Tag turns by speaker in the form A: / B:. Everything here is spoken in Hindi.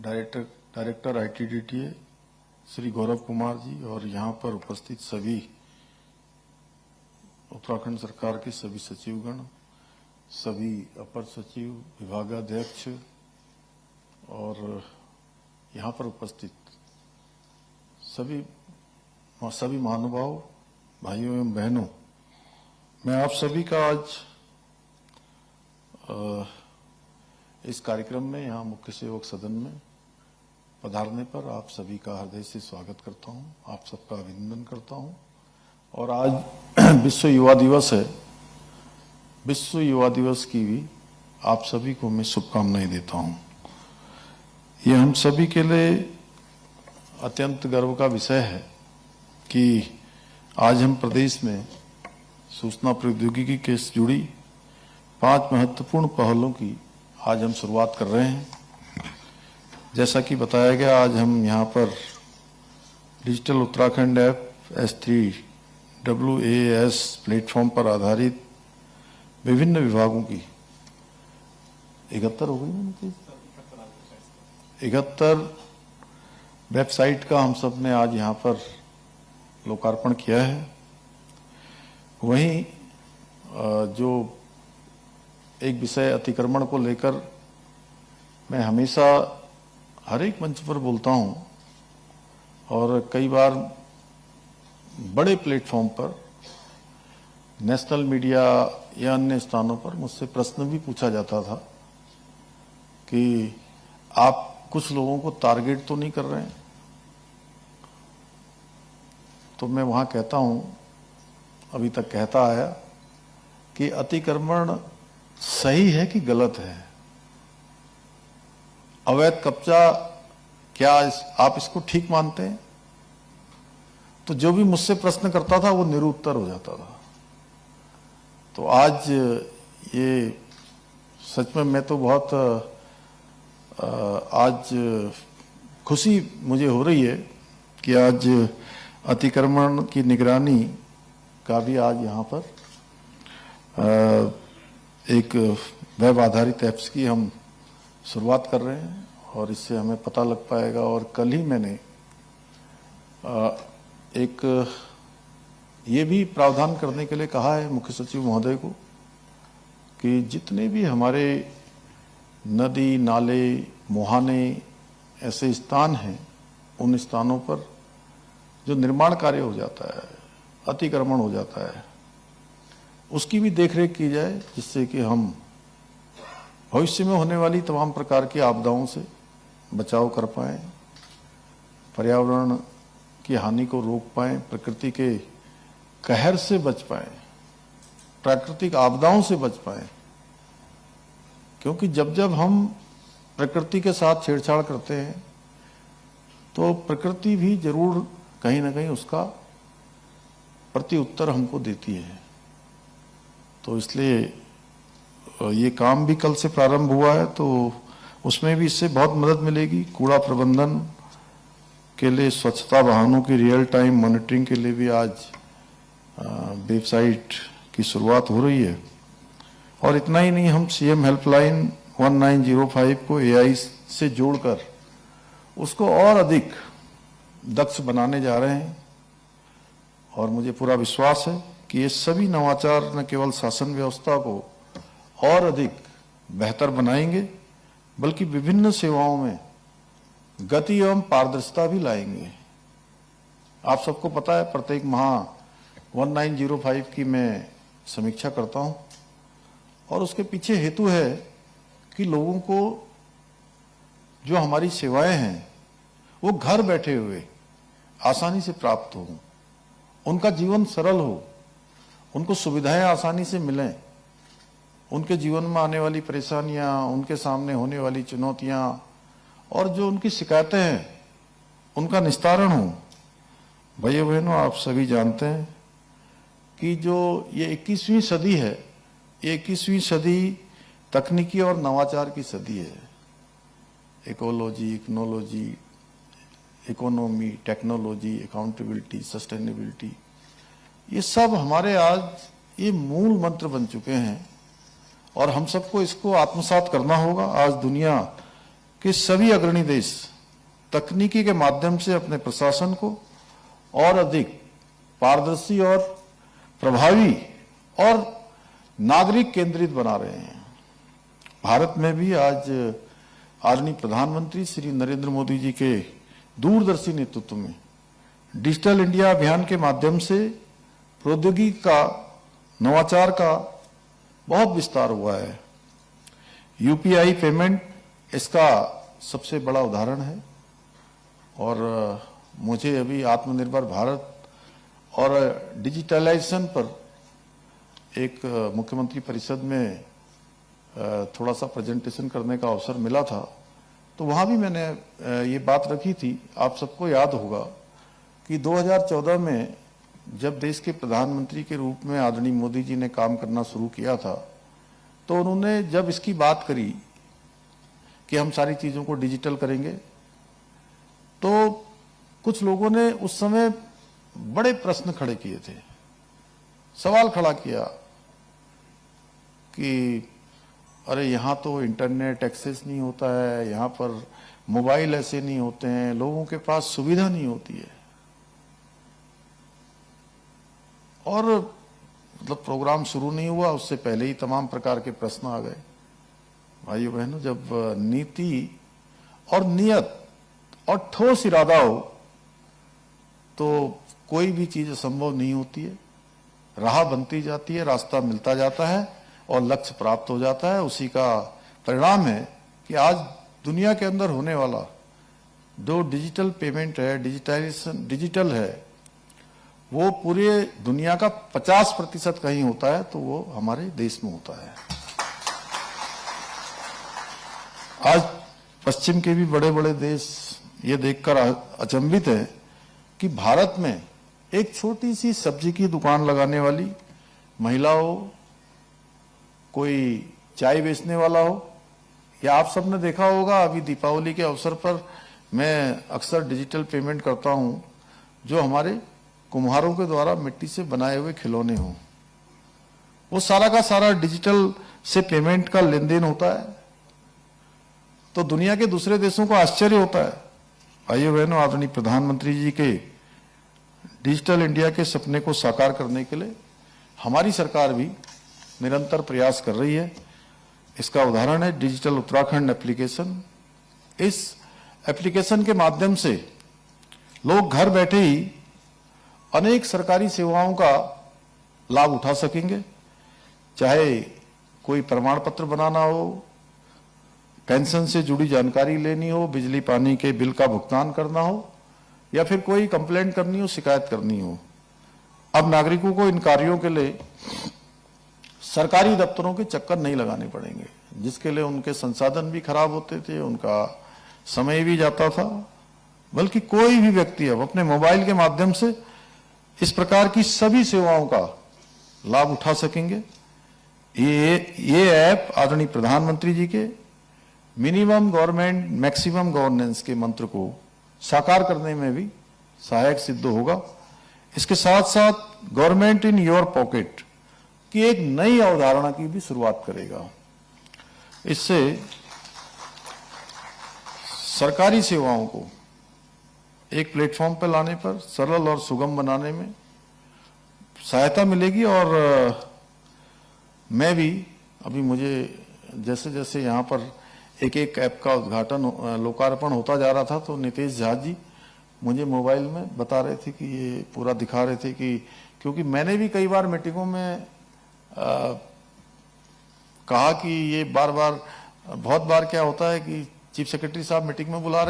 A: डायरेक्टर ITDTA श्री गौरव कुमार जी और यहाँ पर उपस्थित सभी उत्तराखंड सरकार के सभी सचिवगण, सभी अपर सचिव, विभागाध्यक्ष और यहाँ पर उपस्थित सभी महानुभाव, भाइयों एवं बहनों, मैं आप सभी का आज इस कार्यक्रम में यहाँ मुख्य सेवक सदन में पधारने पर आप सभी का हृदय से स्वागत करता हूँ, आप सबका अभिनंदन करता हूँ। और आज विश्व युवा दिवस है। विश्व युवा दिवस की भी आप सभी को मैं शुभकामनाएं देता हूँ। ये हम सभी के लिए अत्यंत गर्व का विषय है कि आज हम प्रदेश में सूचना प्रौद्योगिकी के से जुड़ी 5 महत्वपूर्ण पहलों की आज हम शुरुआत कर रहे हैं। जैसा कि बताया गया, आज हम यहाँ पर digital Uttarakhand app S3 WAS platform पर आधारित विभिन्न विभागों की 71 हो गई 71 वेबसाइट का हम सब ने आज यहाँ पर लोकार्पण किया है। वहीं जो एक विषय अतिक्रमण को लेकर मैं हमेशा हर एक मंच पर बोलता हूं और कई बार बड़े प्लेटफॉर्म पर, नेशनल मीडिया या अन्य स्थानों पर मुझसे प्रश्न भी पूछा जाता था कि आप कुछ लोगों को टारगेट तो नहीं कर रहे हैं। तो मैं वहां कहता हूं, अभी तक कहता आया कि अतिक्रमण सही है कि गलत है। अवैध कब्जा क्या आप इसको ठीक मानते हैं? तो जो भी मुझसे प्रश्न करता था वो निरुत्तर हो जाता था। तो आज ये सच में मैं तो बहुत आज खुशी मुझे हो रही है कि आज अतिक्रमण की निगरानी का भी आज यहाँ पर एक वेब आधारित ऐप्स की हम शुरुआत कर रहे हैं और इससे हमें पता लग पाएगा। और कल ही मैंने एक ये भी प्रावधान करने के लिए कहा है मुख्य सचिव महोदय को कि जितने भी हमारे नदी, नाले, मुहाने ऐसे स्थान हैं, उन स्थानों पर जो निर्माण कार्य हो जाता है, अतिक्रमण हो जाता है, उसकी भी देखरेख की जाए, जिससे कि हम भविष्य में होने वाली तमाम प्रकार की आपदाओं से बचाव कर पाएं, पर्यावरण की हानि को रोक पाएं, प्रकृति के कहर से बच पाएं, प्राकृतिक आपदाओं से बच पाएं। क्योंकि जब जब हम प्रकृति के साथ छेड़छाड़ करते हैं तो प्रकृति भी जरूर कहीं ना कहीं उसका प्रति उत्तर हमको देती है। तो इसलिए ये काम भी कल से प्रारंभ हुआ है, तो उसमें भी इससे बहुत मदद मिलेगी। कूड़ा प्रबंधन के लिए स्वच्छता वाहनों की रियल टाइम मॉनिटरिंग के लिए भी आज वेबसाइट की शुरुआत हो रही है। और इतना ही नहीं, हम CM हेल्पलाइन 1905 को AI से जोड़कर उसको और अधिक दक्ष बनाने जा रहे हैं। और मुझे पूरा विश्वास है कि ये सभी नवाचार न केवल शासन व्यवस्था को और अधिक बेहतर बनाएंगे, बल्कि विभिन्न सेवाओं में गति एवं पारदर्शिता भी लाएंगे। आप सबको पता है, प्रत्येक माह 1905 की मैं समीक्षा करता हूं और उसके पीछे हेतु है कि लोगों को जो हमारी सेवाएं हैं वो घर बैठे हुए आसानी से प्राप्त हो, उनका जीवन सरल हो, उनको सुविधाएं आसानी से मिलें, उनके जीवन में आने वाली परेशानियां, उनके सामने होने वाली चुनौतियां और जो उनकी शिकायतें हैं उनका निस्तारण हो। भाइयों बहनों, आप सभी जानते हैं कि जो ये 21वीं सदी है, ये 21वीं सदी तकनीकी और नवाचार की सदी है। इकोलॉजी, इकोनोलॉजी, इकोनॉमी, टेक्नोलॉजी, अकाउंटेबिलिटी, सस्टेनेबिलिटी, ये सब हमारे आज ये मूल मंत्र बन चुके हैं और हम सबको इसको आत्मसात करना होगा। आज दुनिया कि सभी अग्रणी देश तकनीकी के माध्यम से अपने प्रशासन को और अधिक पारदर्शी और प्रभावी और नागरिक केंद्रित बना रहे हैं। भारत में भी आज आदरणीय प्रधानमंत्री श्री नरेंद्र मोदी जी के दूरदर्शी नेतृत्व में डिजिटल इंडिया अभियान के माध्यम से प्रौद्योगिकी का, नवाचार का बहुत विस्तार हुआ है। यूपीआई पेमेंट इसका सबसे बड़ा उदाहरण है और मुझे अभी आत्मनिर्भर भारत और डिजिटलाइजेशन पर एक मुख्यमंत्री परिषद में थोड़ा सा प्रेजेंटेशन करने का अवसर मिला था, तो वहां भी मैंने ये बात रखी थी। आप सबको याद होगा कि 2014 में जब देश के प्रधानमंत्री के रूप में आदरणीय मोदी जी ने काम करना शुरू किया था, तो उन्होंने जब इसकी बात करी कि हम सारी चीजों को डिजिटल करेंगे, तो कुछ लोगों ने उस समय बड़े प्रश्न खड़े किए थे, सवाल खड़ा किया कि अरे यहाँ तो इंटरनेट एक्सेस नहीं होता है, यहाँ पर मोबाइल ऐसे नहीं होते हैं, लोगों के पास सुविधा नहीं होती है। और मतलब प्रोग्राम शुरू नहीं हुआ उससे पहले ही तमाम प्रकार के प्रश्न आ गए। भाइयों बहनों, जब नीति और नियत और ठोस इरादा हो तो कोई भी चीज असंभव नहीं होती है। राह बनती जाती है, रास्ता मिलता जाता है और लक्ष्य प्राप्त हो जाता है। उसी का परिणाम है कि आज दुनिया के अंदर होने वाला जो डिजिटल पेमेंट है, डिजिटल है, वो पूरे दुनिया का 50% कहीं होता है तो वो हमारे देश में होता है। आज पश्चिम के भी बड़े बड़े देश ये देखकर अचंभित है कि भारत में एक छोटी सी सब्जी की दुकान लगाने वाली महिला हो, कोई चाय बेचने वाला हो, या आप सबने देखा होगा अभी दीपावली के अवसर पर मैं अक्सर डिजिटल पेमेंट करता हूं, जो हमारे कुम्हारों के द्वारा मिट्टी से बनाए हुए खिलौने हों, वो सारा का सारा डिजिटल से पेमेंट का लेन देन होता है। तो दुनिया के दूसरे देशों को आश्चर्य होता है। भाइयों बहनों, आदरणीय प्रधानमंत्री जी के डिजिटल इंडिया के सपने को साकार करने के लिए हमारी सरकार भी निरंतर प्रयास कर रही है। इसका उदाहरण है डिजिटल उत्तराखंड एप्लीकेशन। इस एप्लीकेशन के माध्यम से लोग घर बैठे ही अनेक सरकारी सेवाओं का लाभ उठा सकेंगे, चाहे कोई प्रमाण पत्र बनाना हो, पेंशन से जुड़ी जानकारी लेनी हो, बिजली पानी के बिल का भुगतान करना हो, या फिर कोई कंप्लेंट करनी हो, शिकायत करनी हो। अब नागरिकों को इन कार्यों के लिए सरकारी दफ्तरों के चक्कर नहीं लगाने पड़ेंगे, जिसके लिए उनके संसाधन भी खराब होते थे, उनका समय भी जाता था। बल्कि कोई भी व्यक्ति अब अपने मोबाइल के माध्यम से इस प्रकार की सभी सेवाओं का लाभ उठा सकेंगे। ये ऐप आदरणीय प्रधानमंत्री जी के मिनिमम गवर्नमेंट मैक्सिमम गवर्नेंस के मंत्र को साकार करने में भी सहायक सिद्ध होगा। इसके साथ साथ गवर्नमेंट इन योर पॉकेट की एक नई अवधारणा की भी शुरुआत करेगा। इससे सरकारी सेवाओं को एक प्लेटफॉर्म पर लाने पर, सरल और सुगम बनाने में सहायता मिलेगी। और मैं भी अभी मुझे जैसे जैसे यहाँ पर एक एक ऐप का उद्घाटन लोकार्पण होता जा रहा था, तो नीतीश झा जी मुझे मोबाइल में बता रहे थे कि ये पूरा दिखा रहे थे कि, क्योंकि मैंने भी कई बार मीटिंगों में कहा कि ये बहुत बार क्या होता है कि चीफ सेक्रेटरी साहब मीटिंग में बुला रहे